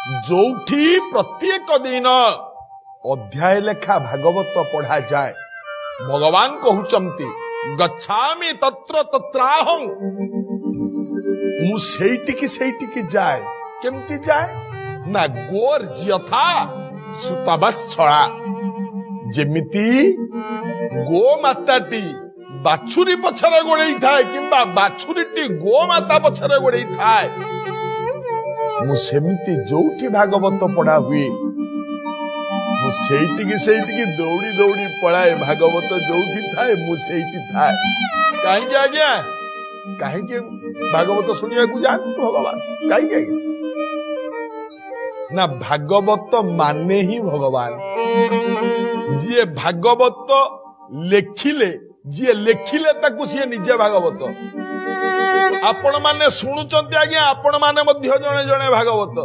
जोठी प्रत्येक दिन अध्याय लेखा भागवत पढ़ा जाए भगवान कहउचंती गच्छामि तत्र तत्राहं मु सेठी जाए केमती जाए ना गोर यथा सुतबच्छला जेमिति गो माताटी बाछुरी पछरे गोड़े थाए किंबा बाछुरीटी गो माता पछरे गोड़े थाए मु सेमिति जोठी भागवत पढ़ा हुए मु सेठी दौड़ी दौड़ी पढ़ाए भागवत जोठी थाए मु सेठी थाए कहीं आज्ञा कहीं भागवत सुनिया को जानते भगवान कहीं आज्ञा ना भागवत माने ही भगवान जी भागवत लेखिले जी लेखिले ताकू सी निजे भागवत आपण माने शुणुचंती आज्ञा आपण माने मध्य जणे जणे भागवत।